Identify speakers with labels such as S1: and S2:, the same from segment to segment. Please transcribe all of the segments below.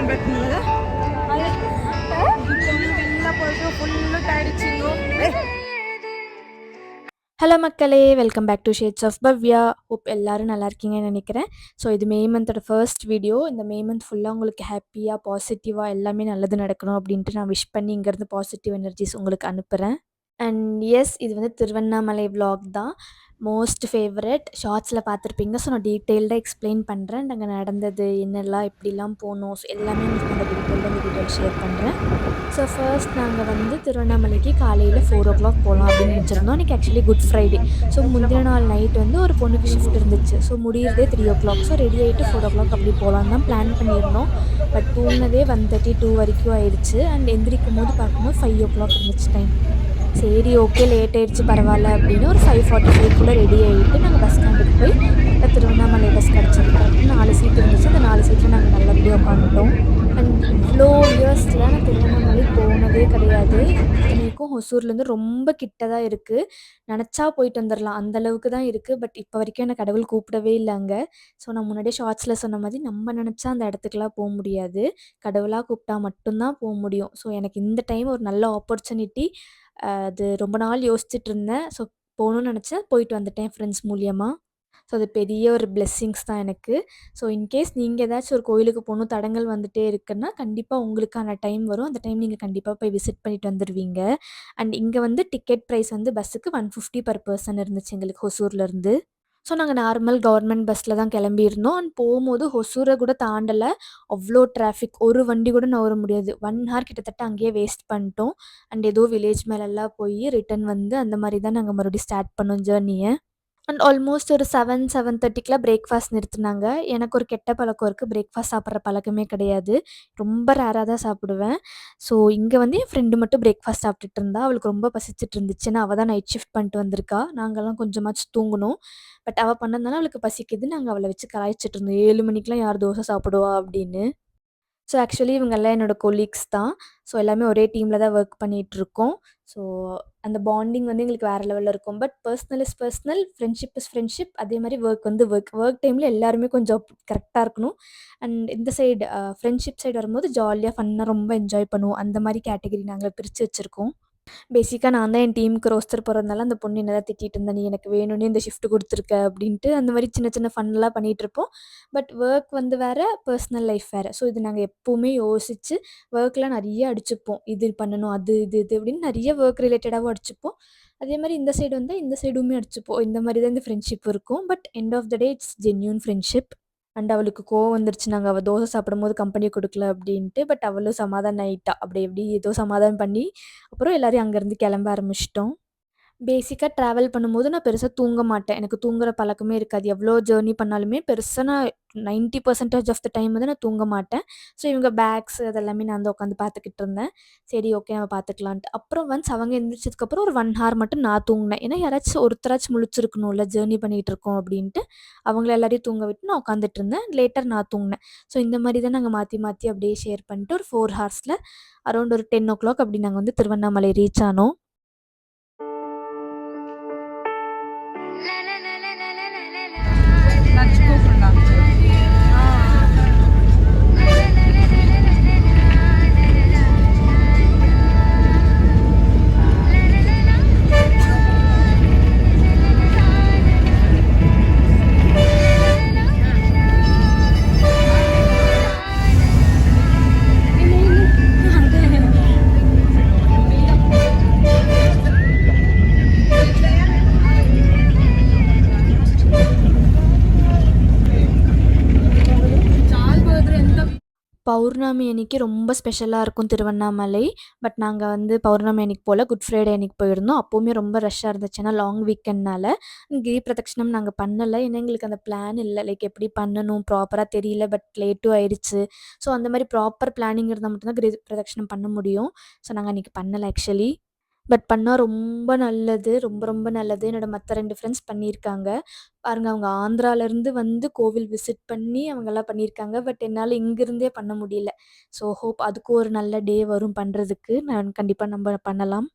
S1: ಬೆಟ್ಟನಲ್ಲ ಎಲ್ಲ போயிட்டு ஃபுல்லு டயர்டிச்சிங்கோ
S2: ஹலோ மக்களே, welcome back to shades of Bhavya. Hope எல்லோரும் நல்லா இருக்கீங்கன்னு நினைக்கிறேன். ஸோ இது மே மந்தோட ஃபர்ஸ்ட் வீடியோ. இந்த மே மந்த் ஃபுல்லாக உங்களுக்கு ஹாப்பியாக பாசிட்டிவாக எல்லாமே நல்லது நடக்கணும் அப்படின்ட்டு நான் விஷ் பண்ணி இங்கேருந்து பாசிட்டிவ் எனர்ஜிஸ் உங்களுக்கு அனுப்புகிறேன். அண்ட் எஸ், இது வந்து திருவண்ணாமலை vlog தான். மோஸ்ட் ஃபேவரட் ஷார்ட்ஸில் பார்த்துருப்பீங்க. ஸோ நான் டீட்டெயில்டாக எக்ஸ்பிளைன் பண்ணுறேன். நாங்கள் நடந்தது என்னெல்லாம் எப்படிலாம் போனோம், ஸோ எல்லாமே உங்களுக்கு நான் டீட்டெயில்டாக இந்த வீடியோவில் ஷேர் பண்ணுறேன். ஸோ ஃபர்ஸ்ட் நாங்கள் வந்து திருவண்ணாமலைக்கு காலையில் 4 o'clock போகலாம் அப்படின்னு நினச்சிருந்தோம். இன்றைக்கி ஆக்சுவலி குட் ஃப்ரைடே. ஸோ முந்தின நாள் நைட் வந்து ஒரு பொண்ணுக்கு ஷிஃப்ட் இருந்துச்சு. So முடியறதே 3 o'clock. ஸோ ரெடி ஆகிட்டு 4 o'clock அப்படி போகலான்னு தான் பிளான் பண்ணியிருந்தோம். பட் தூங்கினதே 1:32 வரைக்கும் ஆயிடுச்சு. அண்ட் எந்திரிக்கும் போது பார்க்கும்போது 5 o'clock இருந்துச்சு டைம். சரி, ஓகே, லேட் ஆயிடுச்சு, பரவாயில்ல அப்படின்னு ஒரு 5:45 ரெடி ஆகிட்டு நாங்கள் பஸ் ஸ்டாண்டுக்கு போய் கரெக்டாக திருவண்ணாமலை பஸ் கிடச்சது. கரெக்டாக 4 சீட் இருந்துச்சு. அந்த 4 சீட்டில் நாங்கள் நல்லபடியாக உட்காந்துட்டோம். அண்ட் இவ்வளோ இயர்ஸில் நான் திருவண்ணாமலை போனதே கிடையாது. இத்தனைக்கும் ஹொசூர்லேருந்து ரொம்ப கிட்ட தான் இருக்குது. நினச்சா போயிட்டு வந்துடலாம், அந்தளவுக்கு தான் இருக்குது. பட் இப்போ வரைக்கும் எனக்கு கடவுள் கூப்பிடவே இல்லை அங்கே. ஸோ நான் முன்னாடியே ஷார்ட்ஸில் சொன்ன மாதிரி நம்ம நினச்சா அந்த இடத்துக்குலாம் போக முடியாது. கடவுளாக கூப்பிட்டா மட்டும்தான் போக முடியும். ஸோ எனக்கு இந்த டைம் ஒரு நல்ல ஆப்பர்ச்சுனிட்டி. அது ரொம்ப நாள் யோசிச்சுட்டு இருந்தேன். ஸோ போகணுன்னு நினச்சேன், போயிட்டு வந்துட்டேன் ஃப்ரெண்ட்ஸ் மூலியமாக. ஸோ அது பெரிய ஒரு பிளெஸ்ஸிங்ஸ் தான் எனக்கு. ஸோ இன்கேஸ் நீங்கள் ஏதாச்சும் ஒரு கோயிலுக்கு போகணும் தடங்கள் வந்துகிட்டே இருக்குன்னா கண்டிப்பாக உங்களுக்கான டைம் வரும். அந்த டைம் நீங்கள் கண்டிப்பாக போய் விசிட் பண்ணிட்டு வந்துடுவீங்க. அண்ட் இங்கே வந்து டிக்கெட் ப்ரைஸ் வந்து பஸ்ஸுக்கு 150 per person இருந்துச்சு எங்களுக்கு ஹொசூர்லேருந்து. ஸோ நாங்கள் நார்மல் கவர்மெண்ட் பஸ்ஸில் தான் கிளம்பியிருந்தோம். அண்ட் போகும்போது ஹொசூரை கூட தாண்டலை. அவ்வளோ டிராஃபிக், ஒரு வண்டி கூட நகர முடியாது. 1 hour கிட்டத்தட்ட அங்கேயே வேஸ்ட் பண்ணிட்டோம். அண்ட் ஏதோ வில்லேஜ் மேலெல்லாம் போய் ரிட்டன் வந்து அந்த மாதிரி தான் நாங்கள் மறுபடியும் ஸ்டார்ட் பண்ணோம் ஜேர்னியை. அண்ட் ஆல்மோஸ்ட் ஒரு 7:30 பிரேக்ஃபாஸ்ட் நிறுத்துனாங்க. எனக்கு ஒரு கெட்ட பழக்கம் இருக்குது, பிரேக்ஃபாஸ்ட் சாப்பிட்ற பழக்கமே கிடையாது. ரொம்ப ரேராக தான் சாப்பிடுவேன். ஸோ இங்கே வந்து என் ஃப்ரெண்டு மட்டும் பிரேக்ஃபாஸ்ட் சாப்பிட்டுட்டு இருந்தா. அவளுக்கு ரொம்ப பசிச்சுட்டு இருந்துச்சு. ஏன்னா அவள் தான் நைட் ஷிஃப்ட் பண்ணிட்டு வந்திருக்கா. நாங்கள்லாம் கொஞ்சமாச்சும் தூங்கணும். பட் அவள் பண்ணதுனால அவளுக்கு பசிக்குது. நாங்கள் அவளை வச்சு கலாய்ச்சிட்டு இருந்தோம், 7 மணிக்கெலாம் யார் தோசை சாப்பிடுவா அப்படின்னு. ஸோ ஆக்சுவலி இவங்கெல்லாம் என்னோட கொலீக்ஸ் தான். ஸோ எல்லாமே ஒரே டீமில் தான் ஒர்க் பண்ணிகிட்ருக்கோம். ஸோ அந்த பாண்டிங் வந்து எங்களுக்கு வேறு லெவலில் இருக்கும். But personal is personal, friendship is friendship. அதே மாதிரி ஒர்க் வந்து ஒர்க் டைமில் எல்லாருமே கொஞ்சம் கரெக்டாக இருக்கணும். அண்ட் இந்த சைடு ஃப்ரெண்ட்ஷிப் சைடு வரும்போது ஜாலியாக ஃபன்னாக ரொம்ப என்ஜாய் பண்ணுவோம். அந்த மாதிரி கேட்டகரி நாங்கள் பிரித்து வச்சுருக்கோம். பேசிக்காக நான் தான் என் டீமுக்கு ரோஸ்டர் போடுறதுனால அந்த பொண்ணு என்ன தான் திட்டிகிட்டு இருந்தேன், நீ எனக்கு வேணும்னே இந்த ஷிஃப்ட் கொடுத்துருக்க அப்படின்ட்டு. அந்த மாதிரி சின்ன சின்ன ஃபன்லாம் பண்ணிகிட்ருப்போம். பட் ஒர்க் வந்து வேறு, பர்சனல் லைஃப் வேறு. ஸோ இது நாங்கள் எப்போவுமே யோசித்து ஒர்க்கில் நிறைய அடிச்சுப்போம். இது பண்ணணும், அது இது இது அப்படின்னு நிறைய ஒர்க் ரிலேட்டடாகவும் அடிச்சுப்போம். அதே மாதிரி இந்த சைடு வந்தால் இந்த சைடுமே அடிச்சுப்போம். இந்த மாதிரி தான் இந்த ஃப்ரெண்ட்ஷிப் இருக்கும். But end of the day it's genuine friendship. And அவளுக்கு கோவம் வந்துருச்சு, நாங்கள் அவள் தோசை சாப்பிடும்போது கம்பெனி கொடுக்கல அப்படின்ட்டு. பட் அவளும் சமாதானம் ஆயிட்டா. அப்படி எப்படி ஏதோ சமாதானம் பண்ணி அப்புறம் எல்லோரும் அங்கேருந்து கிளம்ப ஆரம்பிச்சிட்டோம். பேசிக்காக ட்ராவல் பண்ணும்போது நான் பெருசாக தூங்க மாட்டேன். எனக்கு தூங்குற பழக்கமே இருக்காது. எவ்வளோ ஜேர்னி பண்ணாலுமே பெருசாக நான் 90% ஆஃப் த டைம் வந்து நான் தூங்க மாட்டேன். ஸோ இவங்க பேக்ஸ் அதெல்லாமே நான் வந்து உட்காந்து பார்த்துக்கிட்டு இருந்தேன். சரி, ஓகே, நம்ம பார்த்துக்கலான்ட்டு. அப்புறம் ஒன்ஸ் அவங்க எந்திரிச்சதுக்கப்புறம் ஒரு 1 hour மட்டும் நான் தூங்கினேன். ஏன்னா யாராச்சும் ஒருத்தராச்சும் முழிச்சிருக்கணும்ல, ஜேர்னி பண்ணிகிட்டு இருக்கோம் அப்படின்ட்டு. அவங்கள எல்லாரையும் தூங்க விட்டு நான் உட்காந்துட்டு இருந்தேன். லேட்டர் நான் தூங்கினேன். ஸோ இந்த மாதிரி தான் நாங்கள் மாற்றி மாற்றி அப்படியே ஷேர் பண்ணிட்டு ஒரு 4 ஹார்ஸில் அரௌண்ட் ஒரு 10 o'clock அப்படி நாங்கள் வந்து திருவண்ணாமலை ரீச் ஆனோம்.
S1: லஞ்ச் கூப்பிடுறா.
S2: பௌர்ணமி அன்னைக்கு ரொம்ப ஸ்பெஷலாக இருக்கும் திருவண்ணாமலை. பட் நாங்கள் வந்து பௌர்ணமி அன்னைக்கு போல் குட் ஃப்ரைடே அன்னைக்கு போயிருந்தோம். அப்போவுமே ரொம்ப ரஷ்ஷாக இருந்துச்சு. ஏன்னா லாங் வீக்கெண்ட்னால கிரி பிரதட்சணம் நாங்கள் பண்ணலை. ஏன்னா எங்களுக்கு அந்த பிளான் இல்லை. லைக் எப்படி பண்ணணும் ப்ராப்பராக தெரியல. பட் லேட்டும் ஆயிடுச்சு. ஸோ அந்த மாதிரி ப்ராப்பர் பிளானிங் இருந்தால் மட்டும்தான் கிரி பிரதட்சணம் பண்ண முடியும். ஸோ நாங்கள் அன்றைக்கி பண்ணலை ஆக்சுவலி. பட் பண்ணால் ரொம்ப நல்லது, ரொம்ப ரொம்ப நல்லது. என்னோடய மற்ற 2 ஃப்ரெண்ட்ஸ் பண்ணியிருக்காங்க. பாருங்கள், அவங்க ஆந்திராவிலேருந்து வந்து கோவில் விசிட் பண்ணி அவங்கெல்லாம் பண்ணியிருக்காங்க. பட் என்னால் இங்கேருந்தே பண்ண முடியல. ஸோ ஹோப் அதுக்கும் ஒரு நல்ல டே வரும் பண்ணுறதுக்கு. நான் கண்டிப்பாக நம்ம பண்ணலாம்.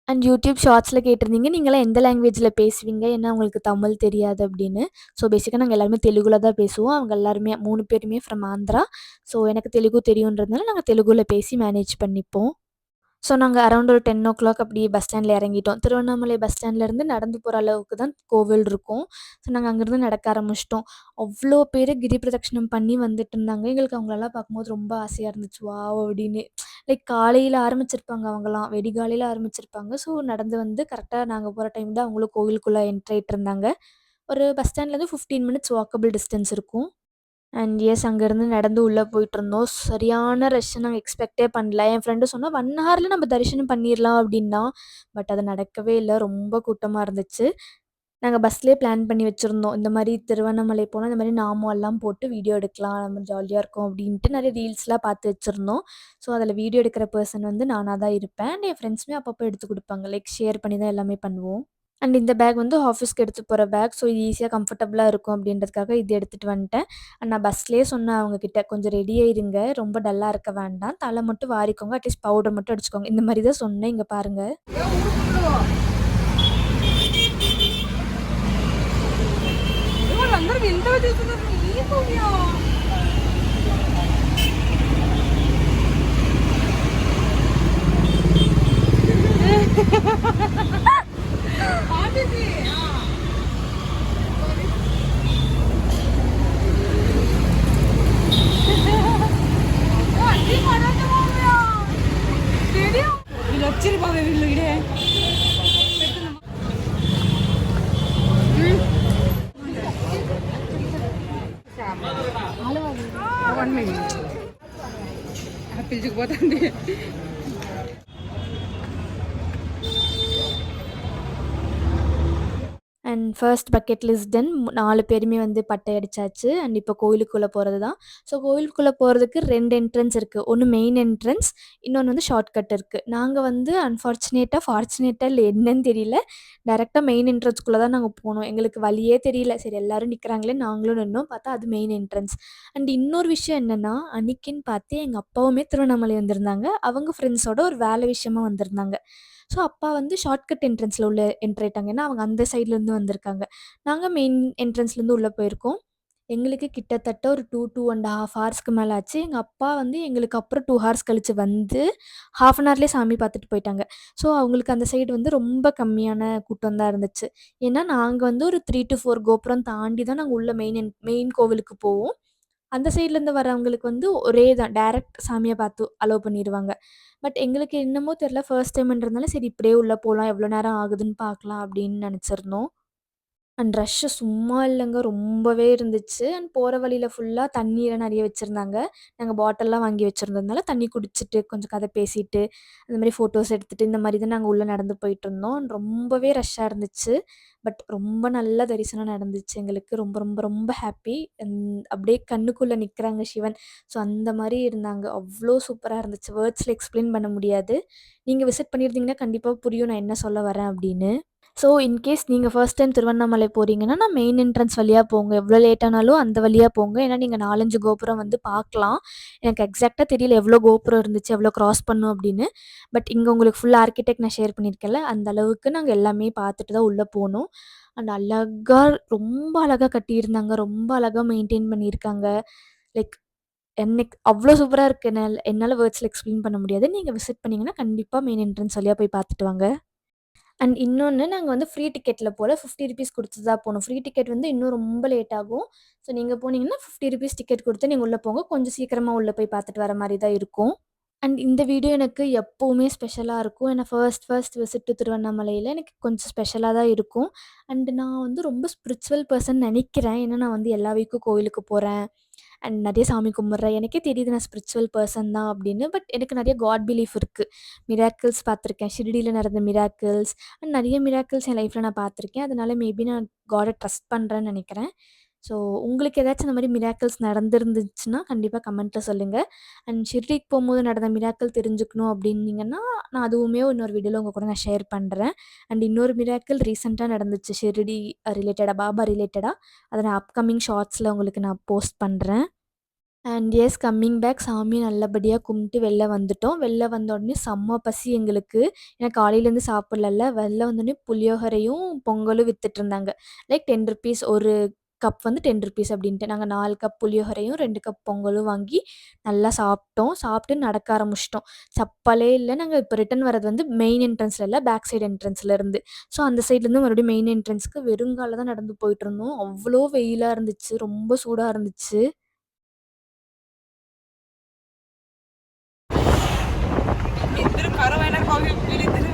S2: அண்ட் யூடியூப் ஷார்ட்ஸில் கேட்டிருந்தீங்க, நீங்களாம் எந்த லாங்குவேஜில பேசுவீங்க? ஏன்னா உங்களுக்கு தமிழ் தெரியாது அப்படின்னு. ஸோ பேசிக்கா நாங்க எல்லாருமே தெலுங்குல தான் பேசுவோம். அவங்க எல்லாருமே 3 பேருமே ஃப்ரம் ஆந்திரா. ஸோ எனக்கு தெலுங்கு தெரியுன்றதுனால நாங்க தெலுங்குல பேசி மேனேஜ் பண்ணிப்போம். ஸோ நாங்க அரவுண்ட் ஒரு 10:00 அப்படி பஸ் ஸ்டாண்ட்ல இறங்கிட்டோம். திருவண்ணாமலை பஸ் ஸ்டாண்ட்லேருந்து நடந்து போற அளவுக்கு தான் கோவில் இருக்கும். ஸோ நாங்க அங்கேருந்து நடக்க ஆரம்பிச்சுட்டோம். அவ்ளோ பேரு கிரி பிரதட்சணம் பண்ணி வந்துட்டுருந்தாங்க. எங்களுக்கு அவங்களலாம் பார்க்கும்போது ரொம்ப ஆசையா இருந்துச்சு. வாவ்! அப்படின்னு. லைக் காலையில ஆரம்பிச்சிருப்பாங்க அவங்கலாம். வெடிகாலையில ஆரம்பிச்சிருப்பாங்க. ஸோ நடந்து வந்து கரெக்ட்டா நாங்க போற டைம் தான் அவங்களும் கோவிலுக்குள்ள என்ட்ரி ஆயிட்டுருந்தாங்க. ஒரு பஸ் ஸ்டாண்ட்லேருந்து 15 மினிட்ஸ் வாக்கபிள் டிஸ்டன்ஸ் இருக்கும். அண்ட் எஸ் அங்கேருந்து நடந்து உள்ள போயிட்டுருந்தோம். சரியான ரஷ் நாங்க எக்ஸ்பெக்ட்டே பண்ணல. என் ஃப்ரெண்டு சொன்னா, 1 ஹார்ல நம்ம தரிசனம் பண்ணிர்லாம் அப்டின்னா. பட் அது நடக்கவே இல்ல. ரொம்ப கூட்டமா இருந்துச்சு. நாங்க பஸ்லயே பிளான் பண்ணி வச்சிருந்தோம். இந்த மாரி திருவண்ணாமலை போனா, இந்த மாரி நாமம்லாம் போட்டு வீடியோ எடுக்கலாம். நம்ம ஜாலியா இருக்கும் அப்டின்ட்டு நெறைய ரீல்ஸ்லாம் பார்த்து வச்சிருந்தோம். ஸோ அதில வீடியோ எடுக்கிற பெர்சன் வந்து நானா தான் இருப்பேன். அண்ட் என் ஃப்ரெண்ட்ஸுமே அப்பப்போ எடுத்து குடுப்பாங்க. லைக் ஷேர் பண்ணி தான் எல்லாமே பண்ணுவோம். அண்ட் இந்த பேக் வந்து ஆஃபீஸ்க்கு எடுத்து போற பேக். ஸோ இது ஈஸியா கம்ஃபர்டபுளா இருக்கும் அப்டின்றதுக்காக இது எடுத்துட்டு வந்துட்டேன். அண்ட் நான் பஸ்லயே சொன்னேன் அவங்ககிட்ட, "கொஞ்சம் ரெடி ஆயிருங்க. ரொம்ப டல்லா இருக்க வேண்டாம். தல மட்டும் வாரிக்கோங்க. அட்லீஸ்ட் பவுடர் மட்டும் அடிச்சுக்கோங்க." இந்த மாரி தான் சொன்னேன். இங்க பாருங்க.
S1: వాళ్ళందరూ వింతగా చూస్తున్నారు ఈ భవ్య ఆదిది అన్ని పడొద్దు భవ్య వీడియో వీళ్ళు వచ్చిరు భవ్య వీళ్ళు ఇడే పిలుచుకుపోతుంది
S2: and first bucket list done 4 பேருமே வந்து பட்டை அடிச்சாச்சு. அண்ட் இப்போ கோயிலுக்குள்ள போறது தான். ஸோ கோயிலுக்குள்ள போறதுக்கு 2 என்ட்ரன்ஸ் இருக்கு. ஒண்ணு மெயின் என்ட்ரன்ஸ், இன்னொன்னு வந்து ஷார்ட்கட் இருக்கு. நாங்க வந்து ஃபார்ச்சுனேட்டா இல்ல என்னன்னு தெரியல. டைரக்ட்டா மெயின் என்ட்ரன்ஸ்குள்ள தான் நாங்க போனோம். எங்களுக்கு வழியே தெரியல. சரி எல்லாரும் நிக்கிறாங்களே நாங்களும் நின்னோம். பார்த்தா அது மெயின் என்ட்ரன்ஸ். அண்ட் இன்னொரு விஷயம் என்னன்னா, அன்னைக்குன்னு பார்த்து எங்க அப்பாவுமே திருவண்ணாமலை வந்திருந்தாங்க. அவங்க ஃப்ரெண்ட்ஸோட ஒரு வேலை விஷயமா வந்திருந்தாங்க. ஸோ அப்பா வந்து ஷார்ட்கட் என்ட்ரன்ஸ்ல உள்ள என்டர் ஆயிட்டாங்க. ஏன்னா அவங்க அந்த சைட்லேருந்து வந்திருக்காங்க. நாங்க மெயின் என்ட்ரன்ஸ்லேருந்து உள்ள போயிருக்கோம். எங்களுக்கு கிட்டத்தட்ட ஒரு 2 1/2 ஹார்ஸ்க்கு மேல ஆச்சு. எங்க அப்பா வந்து எங்களுக்கு அப்புறம் 2 ஹார்ஸ் கழிச்சு வந்து, 1/2 அன் ஹார்லயே சாமி பார்த்துட்டு போயிட்டாங்க. ஸோ அவங்களுக்கு அந்த சைடு வந்து ரொம்ப கம்மியான கூட்டம் தான் இருந்துச்சு. ஏன்னா நாங்க வந்து ஒரு 3 to 4 கோபுரம் தாண்டி தான் நாங்க உள்ள மெயின் கோவிலுக்கு போவோம். அந்த சைட்லேருந்து வரவங்களுக்கு வந்து ஒரே தான் டைரக்ட் சாமிய பார்த்து அலோவ் பண்ணிருவாங்க. பட் எங்களுக்கு என்னமோ தெரியல ஃபர்ஸ்ட் டைம்ன்றதுனால சரி இப்படியே உள்ள போலாம். எவ்வளோ நேரம் ஆகுதுன்னு பார்க்கலாம் அப்படின்னு நெனச்சிருந்தோம். அண்ட் ரஷ்ஷு சும்மா இல்லங்க. ரொம்பவே இருந்துச்சு. அண்ட் போற வழியில ஃபுல்லா தண்ணிலாம் நெறைய வச்சிருந்தாங்க. நாங்க பாட்டில்லாம் வாங்கி வச்சிருந்ததுனால தண்ணி குடிச்சிட்டு, கொஞ்சம் கதை பேசிட்டு, அந்த மாரி ஃபோட்டோஸ் எடுத்துட்டு, இந்த மாரி தான் நாங்க உள்ள நடந்து போயிட்டுருந்தோம். ரொம்பவே ரஷ்ஷா இருந்துச்சு. பட் ரொம்ப நல்ல தரிசனம் நடந்துச்சு எங்களுக்கு. ரொம்ப ரொம்ப ரொம்ப ஹாப்பி. அப்படியே கண்ணுக்குள்ள நிக்கிறாங்க சிவன். ஸோ அந்த மாரி இருந்தாங்க. அவ்ளோ சூப்பரா இருந்துச்சு. வேர்ட்ஸ்ல எக்ஸ்ப்ளைன் பண்ண முடியாது. நீங்க விசிட் பண்ணியிருந்தீங்கன்னா கண்டிப்பா புரியும் நான் என்ன சொல்ல வரேன் அப்படின்னு. ஸோ, இன்கேஸ் நீங்க ஃபர்ஸ்ட் டைம் திருவண்ணாமலை போறீங்கன்னா, நான் மெயின் என்ட்ரன்ஸ் வழியா போங்க. எவ்வளோ லேட் ஆனாலும் அந்த வழியா போங்க. ஏன்னா, நீங்க 4, 5 கோபுரம் வந்து பார்க்கலாம். எனக்கு எக்ஸாக்ட்டா தெரியல எவ்வளோ கோபுரம் இருந்துச்சு, எவ்வளோ கிராஸ் பண்ணும் அப்படின்னு. பட் இங்க உங்களுக்கு ஃபுல் ஆர்க்கிடெக்ட் நான் ஷேர் பண்ணியிருக்கேன்ல, அந்த அளவுக்கு நாங்க எல்லாமே பார்த்துட்டு தான் உள்ள போனோம். அண்ட் அழகா ரொம்ப அழகா கட்டியிருந்தாங்க. ரொம்ப அழகா மெயின்டெயின் பண்ணியிருக்காங்க. லைக் எனக்கு அவ்ளோ சூப்பரா இருக்கு. என்னால வேர்ட்ஸ்ல எக்ஸ்ப்ளைன் பண்ண முடியாது. நீங்க விசிட் பண்ணீங்கன்னா, கண்டிப்பா மெயின் என்ட்ரன்ஸ் வழியா போய் பார்த்துட்டு வாங்க. அண்ட் இன்னொன்னு நாங்க வந்து ஃப்ரீ டிக்கெட்ல போல ₹50 குடுத்து தான் போனோம். ஃப்ரீ டிக்கெட் வந்து இன்னும் ரொம்ப லேட் ஆகும். ஸோ நீங்க போனீங்கன்னா ₹50 டிக்கெட் குடுத்து நீங்க உள்ள போங்க. கொஞ்சம் சீக்கிரமா உள்ள போய் பார்த்துட்டு வர மாரி தான் இருக்கும். அண்ட் இந்த வீடியோ எனக்கு எப்பவுமே ஸ்பெஷலா இருக்கும். ஏன்னா ஃபர்ஸ்ட் விசிட் டு திருவண்ணாமலையில எனக்கு கொஞ்சம் ஸ்பெஷலா தான் இருக்கும். அண்ட் நான் வந்து ரொம்ப ஸ்பிரிச்சுவல் பெர்சன் நெனைக்கிறேன். ஏன்னா நான் வந்து எல்லா வீக்கும் கோயிலுக்கு போறேன். அண்ட் நெறைய சாமி கும்பிட்றேன். எனக்கே தெரியுது நான் ஸ்பிரிச்சுவல் பெர்சன் தான் அப்படின்னு. பட் எனக்கு நெறைய காட் பிலீஃப் இருக்கு. மிராக்கிள்ஸ் பார்த்துருக்கேன். ஷிரடில நடந்த மிராக்கிள்ஸ் அண்ட் நெறைய மிராக்கிள்ஸ் என் லைஃப்ல நான் பார்த்துருக்கேன். அதனால மேபி நான் காட ட்ரஸ்ட் பண்றேன்னு நெனைக்கிறேன். ஸோ உங்களுக்கு ஏதாச்சும் இந்த மாரி மிராக்கிள்ஸ் நடந்திருந்துச்சுன்னா, கண்டிப்பா கமெண்ட்ல சொல்லுங்க. அண்ட் ஷிர்டிக்கு போம்போது நடந்த மிராக்கிள் தெரிஞ்சுக்கணும் அப்டின்னீங்கன்னா, நான் அதுவுமே இன்னொரு வீடியோல உங்க கூட நான் ஷேர் பண்றேன். அண்ட் இன்னொரு மிராக்கிள் ரீசென்ட்டா நடந்துச்சு ஷிர்டி ரிலேட்டடா, பாபா ரிலேட்டடா. அத நான் அப்கமிங் ஷார்ட்ஸ்ல உங்களுக்கு நான் போஸ்ட் பண்றேன். அண்ட் எஸ் கம்மிங் பேக் சாமியை நல்லபடியாக கும்பிட்டு வெளில வந்துட்டோம். வெளில வந்த உடனே செம்ம பசி எங்களுக்கு. ஏன்னா காலையிலேருந்து சாப்பிடலல்ல. வெளில வந்தோடனே புளியோகரையும் பொங்கலும் வித்துட்ருந்தாங்க. லைக் ₹10 ஒரு கப் வந்து ₹10 அப்படின்ட்டு. நாங்கள் 4 கப் புளியோகரையும் 2 கப் பொங்கலும் வாங்கி நல்லா சாப்பிட்டோம். சாப்பிட்டு நடக்க ஆரம்பிச்சிட்டோம். சப்பலே இல்லை. நாங்கள் இப்போ ரிட்டர்ன் வரது வந்து மெயின் என்ட்ரன்ஸில் இல்லை, பேக் சைடு என்ட்ரன்ஸில் இருந்து. ஸோ அந்த சைட்லேருந்து மறுபடியும் மெயின் என்ட்ரன்ஸ்க்கு வெறுங்கால தான் நடந்து போயிட்டுருந்தோம். அவ்வளோ வெயிலாக இருந்துச்சு, ரொம்ப சூடாக இருந்துச்சு.
S1: ఇద్దరు కరవైన కాఫీ వీళ్ళిద్దరు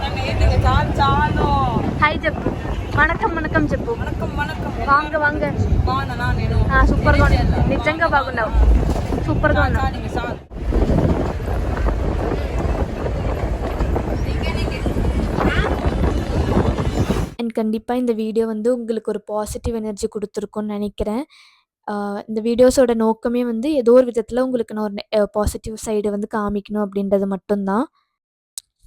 S1: నన్ను ఏంటి చాలు చాలు
S2: హాయ్ చెప్పు, వణకం వణకం చెప్పు.
S1: వణకం వణకం
S2: వాంగ వాంగ.
S1: బాగున్నానా నేను?
S2: సూపర్గా ఉన్నావు, నిజంగా బాగున్నావు, సూపర్గా ఉన్నావు.
S1: చాలు
S2: அண்ட் கண்டிப்பாக இந்த வீடியோ வந்து உங்களுக்கு ஒரு பாசிட்டிவ் எனர்ஜி கொடுத்துருக்குன்னு நினைக்கிறேன். இந்த வீடியோஸோட நோக்கமே வந்து ஏதோ ஒரு விதத்தில் உங்களுக்கு நான் ஒரு பாசிட்டிவ் சைடு வந்து காமிக்கணும் அப்படின்றது மட்டும்தான்.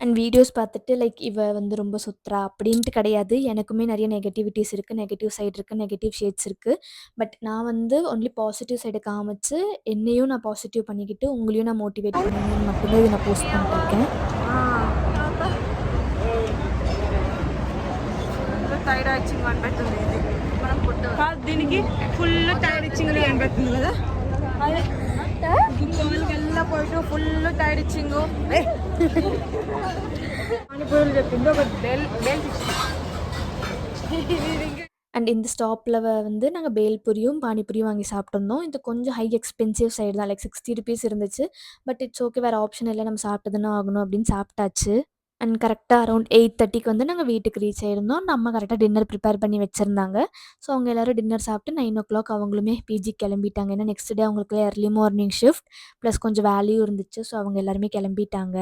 S2: அண்ட் வீடியோஸ் பார்த்துட்டு லைக் இவ வந்து ரொம்ப சுத்துறா அப்படின்ட்டு கிடையாது. எனக்குமே நிறைய நெகட்டிவிட்டிஸ் இருக்குது, நெகட்டிவ் சைடு இருக்குது, நெகட்டிவ் ஷேட்ஸ் இருக்குது. பட் நான் வந்து ஒன்லி பாசிட்டிவ் சைடை காமிச்சு என்னையும் நான் பாசிட்டிவ் பண்ணிக்கிட்டு உங்களையும் நான் மோட்டிவேட் பண்ணணும்னு மட்டும்தான் இதை நான் போஸ்ட் பண்ணிட்டுருக்கேன்.
S1: టైర్డ్ ఇచ్చింగ్ అనిపెడుతుంది ఇది మనం పుట్టు కాదు దీనికి ఫుల్ టైర్డ్ ఇచ్చింగ్ అనిపెడుతుంది కదా. అదే ఇంకోళ్ళకెల్లా పోయిட்டு ఫుల్ టైర్డ్ ఇచ్చింగ్ పానీపూరీలు చెప్పింది ఒక బెల్
S2: அண்ட் இந்த ஸ்டாப்பில் வந்து நாங்கள் பேல்பூரியும் பானிபூரியும் வாங்கி சாப்பிட்ருந்தோம். இது கொஞ்சம் ஹை எக்ஸ்பென்சிவ் சைடு தான், லைக் ₹60 இருந்துச்சு. பட் இட்ஸ் ஓகே, வேறு ஆப்ஷன் இல்லை, நம்ம சாப்பிட்டதுன்னா ஆகணும் அப்படின்னு சாப்பிட்டாச்சு. அண்ட் கரெக்டாக அரௌண்ட் 8:30க்கு வந்து நாங்கள் வீட்டுக்கு ரீச் ஆயிருந்தோம். நம்ம கரெக்டாக டின்னர் ப்ரிப்பேர் பண்ணி வச்சுருந்தாங்க. ஸோ அவங்க எல்லோரும் டின்னர் சாப்பிட்டு 9:00 அவங்களுமே பிஜி கிளம்பிட்டாங்க. ஏன்னா நெக்ஸ்ட் டே அவங்களுக்கு எர்லி மார்னிங் ஷிஃப்ட் ப்ளஸ் கொஞ்சம் வேலையும் இருந்துச்சு. ஸோ அவங்க எல்லாருமே கிளம்பிட்டாங்க.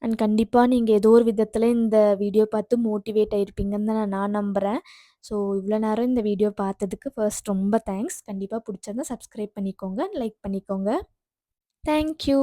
S2: அண்ட் கண்டிப்பாக நீங்கள் ஏதோ ஒரு விதத்தில் இந்த வீடியோ பார்த்து மோட்டிவேட் ஆகிருப்பீங்கன்னு தான் நான் நம்புகிறேன். ஸோ இவ்வளோ நேரம் இந்த வீடியோ பார்த்ததுக்கு ஃபர்ஸ்ட் ரொம்ப தேங்க்ஸ். கண்டிப்பாக பிடிச்சிருந்தா சப்ஸ்கிரைப் பண்ணிக்கோங்க, லைக் பண்ணிக்கோங்க. தேங்க்யூ.